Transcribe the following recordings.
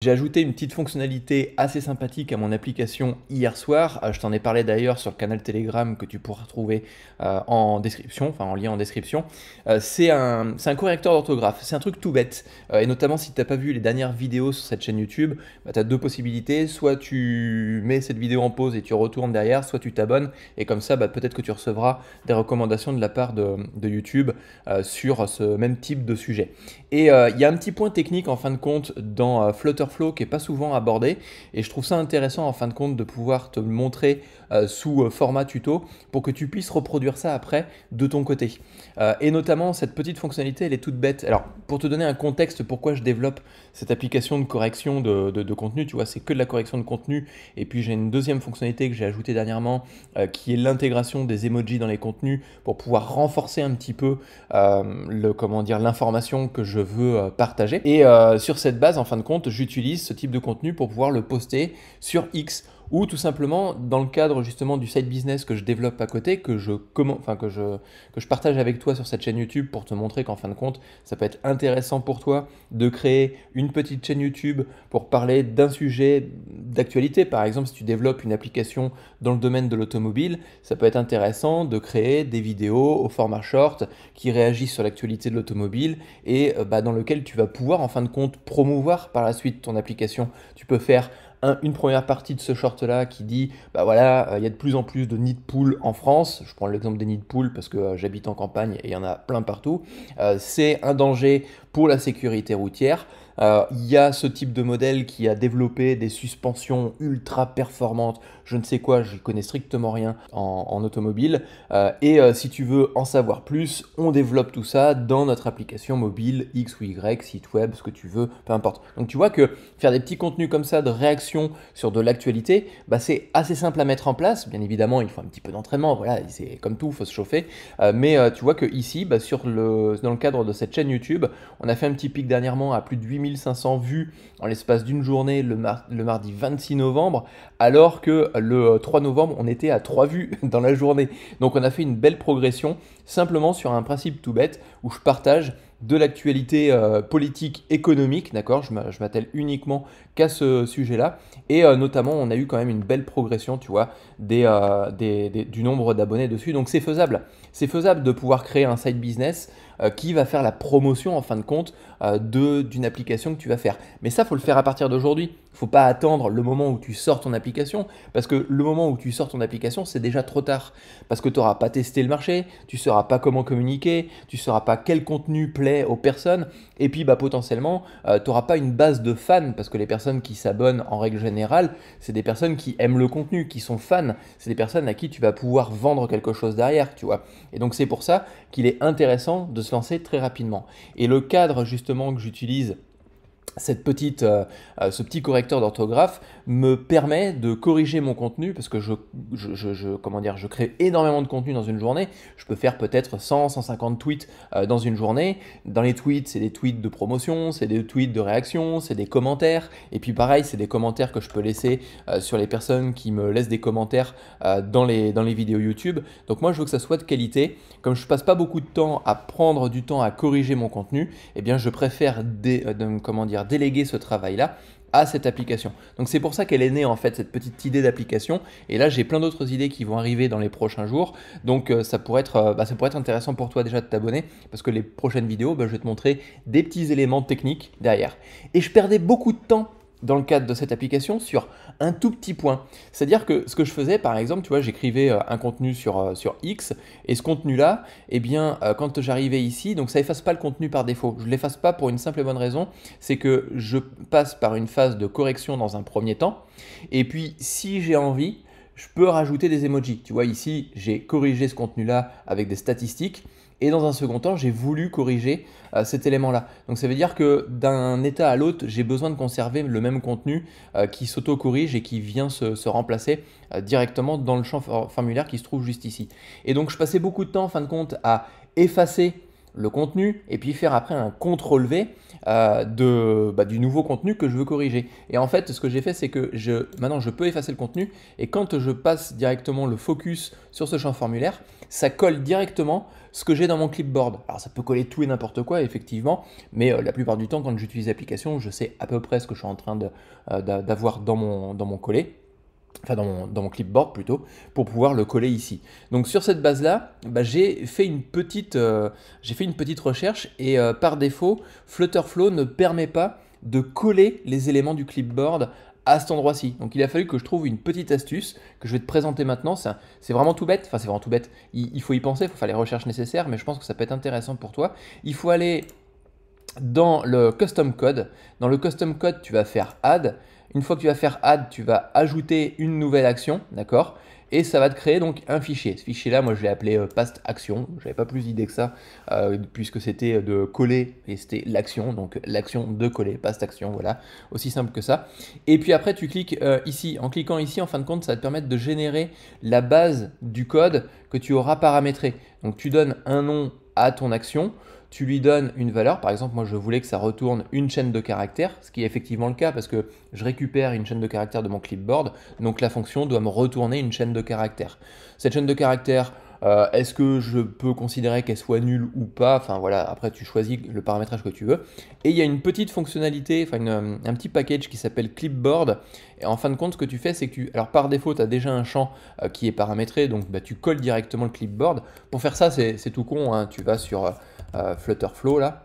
J'ai ajouté une petite fonctionnalité assez sympathique à mon application hier soir. Je t'en ai parlé d'ailleurs sur le canal Telegram que tu pourras trouver en description, enfin en lien en description. C'est un correcteur d'orthographe. C'est un truc tout bête. Et notamment si tu n'as pas vu les dernières vidéos sur cette chaîne YouTube, bah, tu as deux possibilités. Soit tu mets cette vidéo en pause et tu retournes derrière, soit tu t'abonnes. Et comme ça, bah, peut-être que tu recevras des recommandations de la part de YouTube sur ce même type de sujet. Et il y a un petit point technique en fin de compte dans Flutterflow qui n'est pas souvent abordé et je trouve ça intéressant en fin de compte de pouvoir te le montrer sous format tuto pour que tu puisses reproduire ça après de ton côté. Et notamment cette petite fonctionnalité elle est toute bête. Alors pour te donner un contexte pourquoi je développe cette application de correction de contenu, tu vois c'est que de la correction de contenu et puis j'ai une deuxième fonctionnalité que j'ai ajoutée dernièrement qui est l'intégration des emojis dans les contenus pour pouvoir renforcer un petit peu l'information que je veux partager. Et sur cette base, en fin de compte, j'utilise ce type de contenu pour pouvoir le poster sur X ou tout simplement dans le cadre justement du side business que je développe à côté, que je partage avec toi sur cette chaîne YouTube pour te montrer qu'en fin de compte, ça peut être intéressant pour toi de créer une petite chaîne YouTube pour parler d'un sujet d'actualité. Par exemple, si tu développes une application dans le domaine de l'automobile, ça peut être intéressant de créer des vidéos au format short qui réagissent sur l'actualité de l'automobile et dans lequel tu vas pouvoir en fin de compte promouvoir par la suite ton application. Tu peux faire une première partie de ce short-là qui dit, bah voilà, il y a de plus en plus de nids de poules en France. Je prends l'exemple des nids de poules parce que j'habite en campagne et il y en a plein partout. C'est un danger pour la sécurité routière. Il y a ce type de modèle qui a développé des suspensions ultra performantes. Je ne sais quoi, je connais strictement rien en automobile. Si tu veux en savoir plus, on développe tout ça dans notre application mobile, X ou Y, site web, ce que tu veux, peu importe. Donc tu vois que faire des petits contenus comme ça de réaction sur de l'actualité, bah, c'est assez simple à mettre en place. Bien évidemment, il faut un petit peu d'entraînement, voilà, c'est comme tout, il faut se chauffer. Tu vois que ici, bah, dans le cadre de cette chaîne YouTube, on a fait un petit pic dernièrement à plus de 8500 vues en l'espace d'une journée le mardi 26 novembre, alors que le 3 novembre, on était à 3 vues dans la journée. Donc on a fait une belle progression simplement sur un principe tout bête où je partage de l'actualité politique, économique, d'accord? Je m'attelle uniquement qu'à ce sujet-là. Et notamment, on a eu quand même une belle progression, tu vois, du nombre d'abonnés dessus. Donc c'est faisable. C'est faisable de pouvoir créer un side business qui va faire la promotion, en fin de compte, d'une application que tu vas faire. Mais ça, il faut le faire à partir d'aujourd'hui. Il ne faut pas attendre le moment où tu sors ton application, parce que le moment où tu sors ton application, c'est déjà trop tard. Parce que tu n'auras pas testé le marché, tu ne sauras pas comment communiquer, tu ne sauras pas quel contenu plaît aux personnes, et puis bah, potentiellement, tu n'auras pas une base de fans, parce que les personnes qui s'abonnent en règle générale, c'est des personnes qui aiment le contenu, qui sont fans, c'est des personnes à qui tu vas pouvoir vendre quelque chose derrière, tu vois. Et donc c'est pour ça qu'il est intéressant de se lancer très rapidement. Et le cadre justement que j'utilise ce petit correcteur d'orthographe me permet de corriger mon contenu parce que je crée énormément de contenu dans une journée. Je peux faire peut-être 100, 150 tweets dans une journée. Dans les tweets, c'est des tweets de promotion, c'est des tweets de réaction, c'est des commentaires. Et puis pareil, c'est des commentaires que je peux laisser sur les personnes qui me laissent des commentaires dans les vidéos YouTube. Donc moi, je veux que ça soit de qualité. Comme je passe pas beaucoup de temps à prendre du temps à corriger mon contenu, eh bien je préfère déléguer ce travail-là à cette application. Donc c'est pour ça qu'elle est née en fait cette petite idée d'application et là j'ai plein d'autres idées qui vont arriver dans les prochains jours donc ça pourrait être intéressant pour toi déjà de t'abonner parce que les prochaines vidéos je vais te montrer des petits éléments techniques derrière et je perdais beaucoup de temps dans le cadre de cette application sur un tout petit point. C'est-à-dire que ce que je faisais, par exemple, tu vois, j'écrivais un contenu sur X, et ce contenu-là, eh bien, quand j'arrivais ici, donc ça efface pas le contenu par défaut. Je ne l'efface pas pour une simple et bonne raison, c'est que je passe par une phase de correction dans un premier temps, et puis si j'ai envie, je peux rajouter des emojis. Tu vois, ici, j'ai corrigé ce contenu-là avec des statistiques, et dans un second temps, j'ai voulu corriger cet élément-là. Donc ça veut dire que d'un état à l'autre, j'ai besoin de conserver le même contenu qui s'auto-corrige et qui vient se remplacer directement dans le champ formulaire qui se trouve juste ici. Et donc je passais beaucoup de temps en fin de compte à effacer le contenu et puis faire après un CTRL-V du nouveau contenu que je veux corriger. Et en fait, ce que j'ai fait, c'est que maintenant je peux effacer le contenu et quand je passe directement le focus sur ce champ formulaire, ça colle directement ce que j'ai dans mon clipboard. Alors ça peut coller tout et n'importe quoi effectivement, mais la plupart du temps quand j'utilise l'application, je sais à peu près ce que je suis en train d'avoir dans mon coller. Enfin dans mon clipboard plutôt, pour pouvoir le coller ici. Donc sur cette base-là, j'ai fait une petite recherche et par défaut, Flutterflow ne permet pas de coller les éléments du clipboard à cet endroit-ci. Donc il a fallu que je trouve une petite astuce que je vais te présenter maintenant. C'est vraiment tout bête, enfin c'est vraiment tout bête, il faut y penser, il faut faire les recherches nécessaires, mais je pense que ça peut être intéressant pour toi. Il faut aller dans le custom code. Dans le custom code, tu vas faire add. Une fois que tu vas faire add, tu vas ajouter une nouvelle action, d'accord? Et ça va te créer donc un fichier. Ce fichier-là, moi je l'ai appelé past action. Je n'avais pas plus d'idée que ça, puisque c'était de coller et c'était l'action, donc l'action de coller, past action, voilà, aussi simple que ça. Et puis après, tu cliques ici. En cliquant ici, en fin de compte, ça va te permettre de générer la base du code que tu auras paramétré. Donc tu donnes un nom à ton action. Tu lui donnes une valeur, par exemple moi je voulais que ça retourne une chaîne de caractères, ce qui est effectivement le cas parce que je récupère une chaîne de caractères de mon clipboard, donc la fonction doit me retourner une chaîne de caractères. Cette chaîne de caractères, est-ce que je peux considérer qu'elle soit nulle ou pas? Enfin voilà, après tu choisis le paramétrage que tu veux. Et il y a une petite fonctionnalité, enfin un petit package qui s'appelle clipboard. Et en fin de compte, ce que tu fais, c'est que alors par défaut, tu as déjà un champ qui est paramétré, donc tu colles directement le clipboard. Pour faire ça, c'est tout con, hein. Tu vas sur Flutterflow là,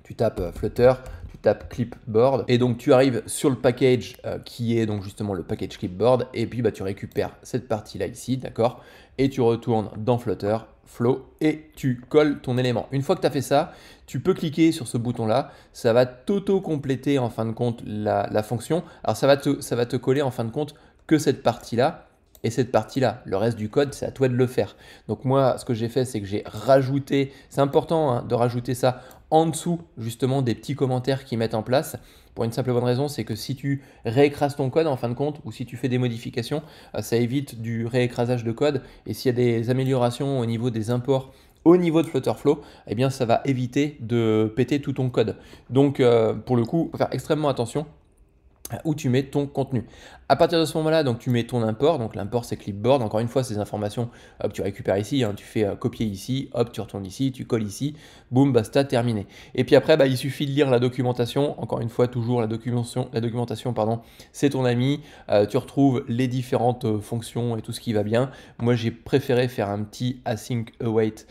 tu tapes Flutter, tu tapes clipboard et donc tu arrives sur le package qui est donc justement le package clipboard et puis tu récupères cette partie là ici, d'accord, et tu retournes dans Flutterflow et tu colles ton élément. Une fois que tu as fait ça, tu peux cliquer sur ce bouton là, ça va t'auto-compléter en fin de compte la fonction. Alors ça va te coller en fin de compte que cette partie là. Et cette partie-là, le reste du code, c'est à toi de le faire. Donc moi, ce que j'ai fait, c'est que j'ai rajouté, c'est important hein, de rajouter ça en dessous justement des petits commentaires qu'ils mettent en place. Pour une simple bonne raison, c'est que si tu réécrases ton code en fin de compte, ou si tu fais des modifications, ça évite du réécrasage de code. Et s'il y a des améliorations au niveau des imports, au niveau de Flutterflow, eh bien ça va éviter de péter tout ton code. Donc pour le coup, il faut faire extrêmement attention où tu mets ton contenu. À partir de ce moment-là, donc tu mets ton import. Donc l'import c'est clipboard. Encore une fois, ces informations que tu récupères ici, hein, tu fais copier ici, hop, tu retournes ici, tu colles ici, boum, basta, terminé. Et puis après, il suffit de lire la documentation. Encore une fois, toujours la documentation, pardon, c'est ton ami. Tu retrouves les différentes fonctions et tout ce qui va bien. Moi, j'ai préféré faire un petit async await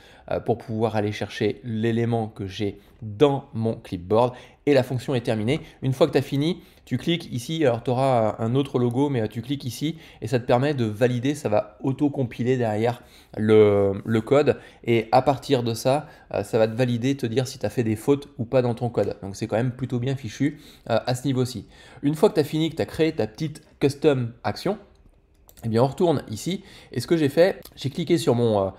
pour pouvoir aller chercher l'élément que j'ai dans mon clipboard et la fonction est terminée. Une fois que tu as fini, tu cliques ici, alors tu auras un autre logo, mais tu cliques ici et ça te permet de valider, ça va auto-compiler derrière le code et à partir de ça, ça va te valider, te dire si tu as fait des fautes ou pas dans ton code. Donc c'est quand même plutôt bien fichu à ce niveau-ci. Une fois que tu as fini, que tu as créé ta petite custom action, eh bien on retourne ici et ce que j'ai fait, j'ai cliqué sur mon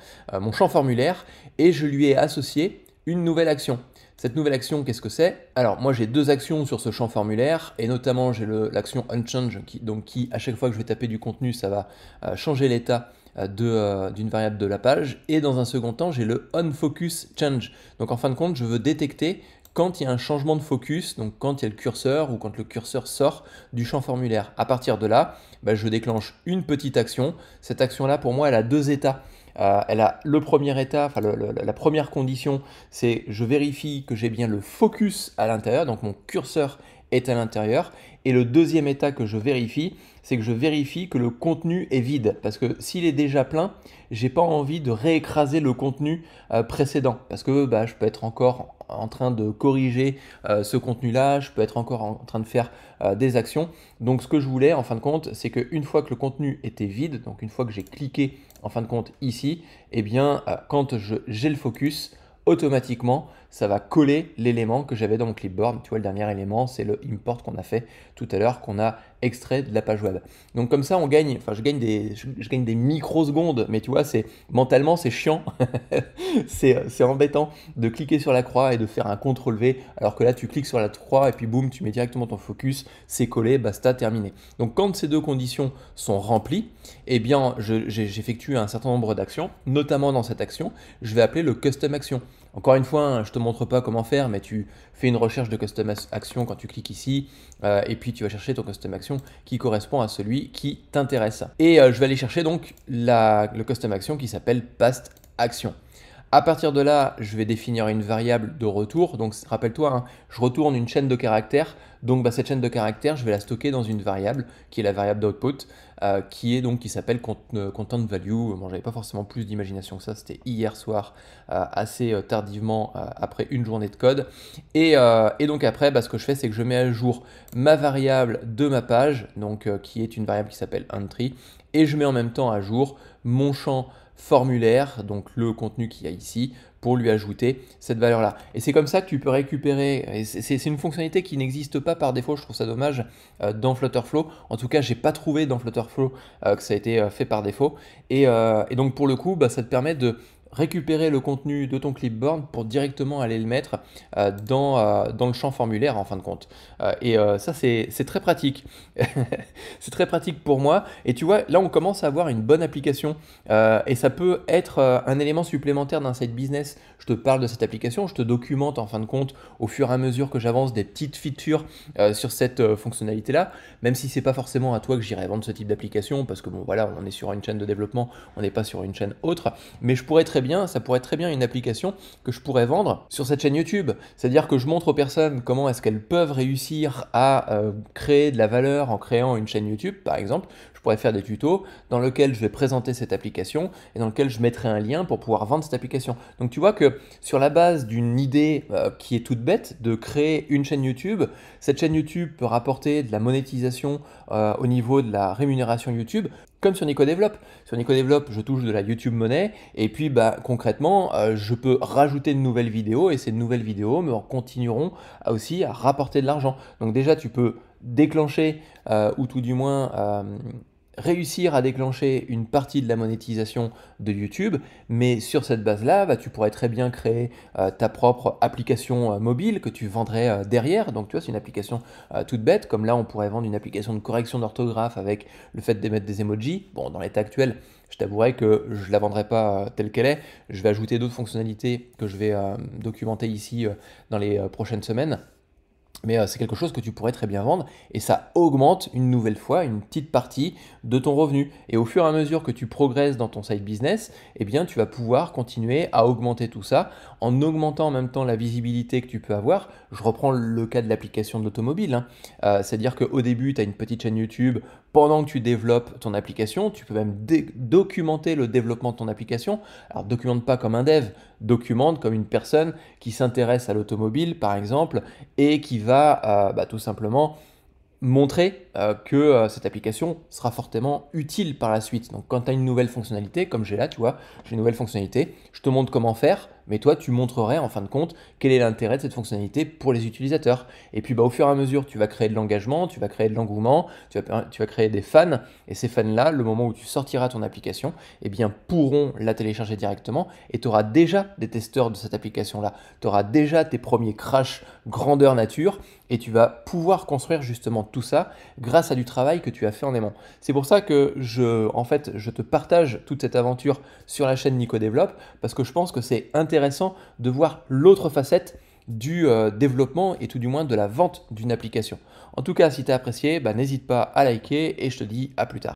champ formulaire et je lui ai associé une nouvelle action. Cette nouvelle action, qu'est-ce que c'est? Alors moi j'ai deux actions sur ce champ formulaire et notamment j'ai l'action unChange qui à chaque fois que je vais taper du contenu ça va changer l'état d'une variable de la page et dans un second temps j'ai le onFocusChange. Donc en fin de compte je veux détecter quand il y a un changement de focus, donc quand il y a le curseur ou quand le curseur sort du champ formulaire. À partir de là, je déclenche une petite action. Cette action-là, pour moi, elle a deux états. Elle a le premier état, enfin la première condition, c'est je vérifie que j'ai bien le focus à l'intérieur, donc mon curseur est à l'intérieur. Et le deuxième état que je vérifie, c'est que je vérifie que le contenu est vide. Parce que s'il est déjà plein, j'ai pas envie de réécraser le contenu précédent. Parce que je peux être encore en train de corriger ce contenu-là, je peux être encore en train de faire des actions. Donc ce que je voulais en fin de compte, c'est qu'une fois que le contenu était vide, donc une fois que j'ai cliqué en fin de compte ici, eh bien quand j'ai le focus, automatiquement ça va coller l'élément que j'avais dans mon clipboard. Tu vois, le dernier élément, c'est le import qu'on a fait tout à l'heure, qu'on a extrait de la page web. Donc comme ça, je gagne des microsecondes, mais tu vois, mentalement, c'est chiant. C'est embêtant de cliquer sur la croix et de faire un CTRL-V, alors que là, tu cliques sur la croix et puis boum, tu mets directement ton focus, c'est collé, basta, terminé. Donc quand ces deux conditions sont remplies, eh bien, j'effectue un certain nombre d'actions, notamment dans cette action, je vais appeler le custom action. Encore une fois, hein, je ne te montre pas comment faire, mais tu fais une recherche de custom action quand tu cliques ici, et puis tu vas chercher ton custom action qui correspond à celui qui t'intéresse. Et je vais aller chercher donc le custom action qui s'appelle past action. À partir de là, je vais définir une variable de retour. Donc, rappelle-toi, hein, je retourne une chaîne de caractères. Donc, cette chaîne de caractères, je vais la stocker dans une variable qui est la variable d'output, qui s'appelle content value. Bon, j'avais pas forcément plus d'imagination que ça. C'était hier soir, assez tardivement, après une journée de code. Et donc après, ce que je fais, c'est que je mets à jour ma variable de ma page, donc qui est une variable qui s'appelle entry, et je mets en même temps à jour mon champ formulaire, donc le contenu qu'il y a ici, pour lui ajouter cette valeur-là. Et c'est comme ça que tu peux récupérer, et c'est une fonctionnalité qui n'existe pas par défaut, je trouve ça dommage, dans Flutterflow. En tout cas, j'ai pas trouvé dans Flutterflow que ça a été fait par défaut. Et donc pour le coup, ça te permet de récupérer le contenu de ton clipboard pour directement aller le mettre dans le champ formulaire en fin de compte. Ça, c'est très pratique. C'est très pratique pour moi. Et tu vois, là, on commence à avoir une bonne application et ça peut être un élément supplémentaire d'un site business. Je te parle de cette application, je te documente en fin de compte au fur et à mesure que j'avance des petites features sur cette fonctionnalité-là, même si c'est pas forcément à toi que j'irai vendre ce type d'application parce que bon, voilà, on est sur une chaîne de développement, on n'est pas sur une chaîne autre, mais ça pourrait être très bien une application que je pourrais vendre sur cette chaîne YouTube. C'est-à-dire que je montre aux personnes comment est-ce qu'elles peuvent réussir à créer de la valeur en créant une chaîne YouTube, par exemple. Je pourrais faire des tutos dans lesquels je vais présenter cette application et dans lequel je mettrai un lien pour pouvoir vendre cette application. Donc tu vois que sur la base d'une idée qui est toute bête, de créer une chaîne YouTube, cette chaîne YouTube peut rapporter de la monétisation au niveau de la rémunération YouTube, comme sur NicoDevelop. Sur NicoDevelop, je touche de la YouTube monnaie et puis concrètement, je peux rajouter de nouvelles vidéos et ces nouvelles vidéos me continueront aussi à rapporter de l'argent. Donc déjà, tu peux déclencher ou tout du moins réussir à déclencher une partie de la monétisation de YouTube, mais sur cette base-là, tu pourrais très bien créer ta propre application mobile que tu vendrais derrière. Donc tu vois, c'est une application toute bête, comme là on pourrait vendre une application de correction d'orthographe avec le fait d'émettre des emojis. Bon, dans l'état actuel, je t'avouerai que je ne la vendrai pas telle qu'elle est. Je vais ajouter d'autres fonctionnalités que je vais documenter ici dans les prochaines semaines. Mais c'est quelque chose que tu pourrais très bien vendre et ça augmente une nouvelle fois une petite partie de ton revenu. Et au fur et à mesure que tu progresses dans ton side business, eh bien, tu vas pouvoir continuer à augmenter tout ça en augmentant en même temps la visibilité que tu peux avoir. Je reprends le cas de l'application de l'automobile, hein. C'est-à-dire qu'au début, tu as une petite chaîne YouTube. Pendant que tu développes ton application, tu peux même documenter le développement de ton application. Alors, documente pas comme un dev, documente comme une personne qui s'intéresse à l'automobile, par exemple, et qui va tout simplement montrer que cette application sera fortement utile par la suite. Donc quand tu as une nouvelle fonctionnalité, comme j'ai là, tu vois, j'ai une nouvelle fonctionnalité, je te montre comment faire, mais toi tu montrerais en fin de compte quel est l'intérêt de cette fonctionnalité pour les utilisateurs. Et puis au fur et à mesure, tu vas créer de l'engagement, tu vas créer de l'engouement, tu vas créer des fans, et ces fans-là, le moment où tu sortiras ton application, eh bien pourront la télécharger directement, et tu auras déjà des testeurs de cette application-là, tu auras déjà tes premiers crash grandeur nature, et tu vas pouvoir construire justement tout ça grâce à du travail que tu as fait en aimant. C'est pour ça que je te partage toute cette aventure sur la chaîne NicoDevelop, parce que je pense que c'est intéressant de voir l'autre facette du développement et tout du moins de la vente d'une application. En tout cas, si tu as apprécié, n'hésite pas à liker et je te dis à plus tard.